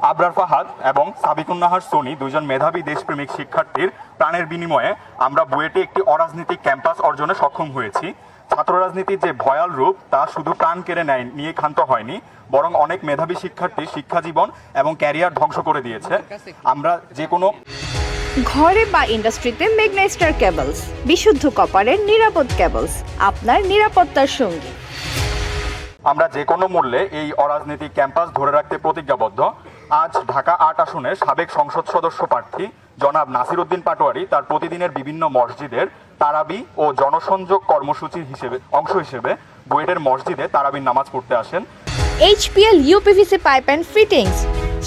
আবরার ফাহাদ এবং সাবিকুন নাহার সোনি দুইজন মেধাবী দেশপ্রেমিক শিক্ষার্থীর প্রাণের বিনিময়ে আমরা বুয়েটে একটি অরাজনৈতিক ক্যাম্পাস অর্জনে সক্ষম হয়েছি। ছাত্র রাজনীতির যে ভয়াল রূপ তা শুধু প্রাণ কেড়ে নেয় নিয়ে ক্ষান্ত হয়নি, বরং অনেক মেধাবী শিক্ষার্থীর শিক্ষা জীবন এবং ক্যারিয়ার ধ্বংস করে দিয়েছে। আমরা যে কোনো ঘরে বা ইন্ডাস্ট্রিতে মেঘনা স্টার কেবলস, বিশুদ্ধ কপারের নিরাপদ কেবলস, আপনার নিরাপত্তার সঙ্গী। আমরা যে কোনো মূল্যে এই অরাজনৈতিক ক্যাম্পাস ধরে রাখতে প্রতিজ্ঞাবদ্ধ। আজ ঢাকা ৮ আসনের সাবেক সংসদ সদস্য প্রার্থী জনাব নাসির উদ্দিন পাটোয়ারি তার প্রতিদিনের বিভিন্ন মসজিদের তারাবি ও জনসংযোগ কর্মসূচির অংশ হিসেবে বুয়েটের মসজিদে তারাবির নামাজ পড়তে আসেন। HPL UPVC pipe and fittings,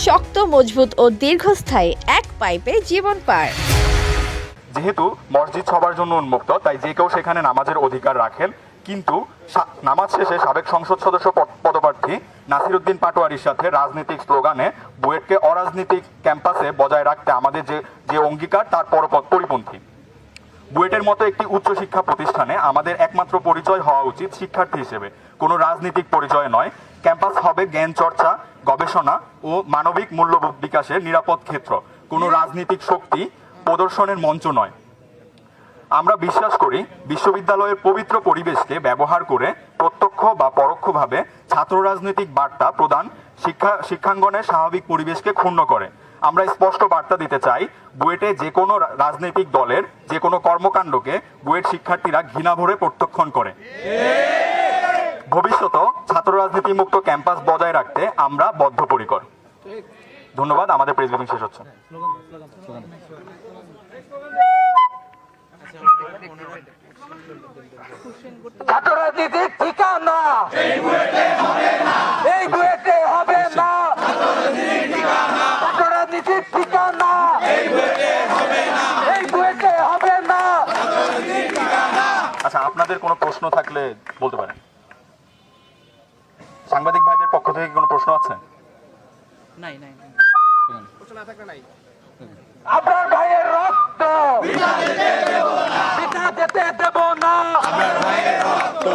শক্ত, মজবুত ও দীর্ঘস্থায়ী, এক পাইপে জীবন পার। যেহেতু মসজিদ সবার জন্য উন্মুক্ত, তাই যে কেউ সেখানে নামাজের অধিকার রাখেন। কিন্তু নামাজ শেষে সাবেক সংসদ সদস্য পদপ্রার্থী নাসির উদ্দিন পাটোয়ারির সাথে রাজনৈতিক স্লোগানে বুয়েটকে অরাজনৈতিক ক্যাম্পাসে বজায় রাখতে আমাদের যে অঙ্গীকার তার পরিপন্থী। বুয়েটের মতো একটি উচ্চশিক্ষা প্রতিষ্ঠানে আমাদের একমাত্র পরিচয় হওয়া উচিত শিক্ষার্থী হিসেবে, কোনো রাজনৈতিক পরিচয় নয়। ক্যাম্পাস হবে জ্ঞান চর্চা, গবেষণা ও মানবিক মূল্যবোধ বিকাশের নিরাপদ ক্ষেত্র, কোনো রাজনৈতিক শক্তি প্রদর্শনের মঞ্চ নয়। আমরা বিশ্বাস করি বিশ্ববিদ্যালয়ের পবিত্র পরিবেশকে ব্যবহার করে প্রত্যক্ষ বা পরোক্ষভাবে ছাত্র রাজনৈতিক বার্তা প্রদান শিক্ষাঙ্গনের স্বাভাবিক পরিবেশকে ক্ষুণ্ণ করে। আমরা স্পষ্ট বার্তা দিতে চাই, বুয়েটে যে কোনো রাজনৈতিক দলের যে কোনো কর্মকাণ্ডকে বুয়েট শিক্ষার্থীরা ঘৃণা ভরে প্রত্যাখ্যান করে। ভবিষ্যতে ছাত্র রাজনীতি মুক্ত ক্যাম্পাস বজায় রাখতে আমরা বদ্ধপরিকর। ধন্যবাদ। আমাদের প্রেস ব্রিফিং শেষ হচ্ছে। ছাত্র রাজনীতির ঠিকানা এই বুয়েটে হবে না, এই বুয়েটে হবে না। ছাত্র রাজনীতির ঠিকানা এই বুয়েটে হবে না, এই বুয়েটে হবে না। আচ্ছা, আপনাদের কোনো প্রশ্ন থাকলে বলতে পারেন। সাংবাদিক ভাইদের পক্ষ থেকে কোনো প্রশ্ন আছে? নাই প্রশ্ন না থাকলে নাই। আপনার ভাইয়ের রক্ত বৃথা যেতে দেব না, আপনার ভাইয়ের রক্ত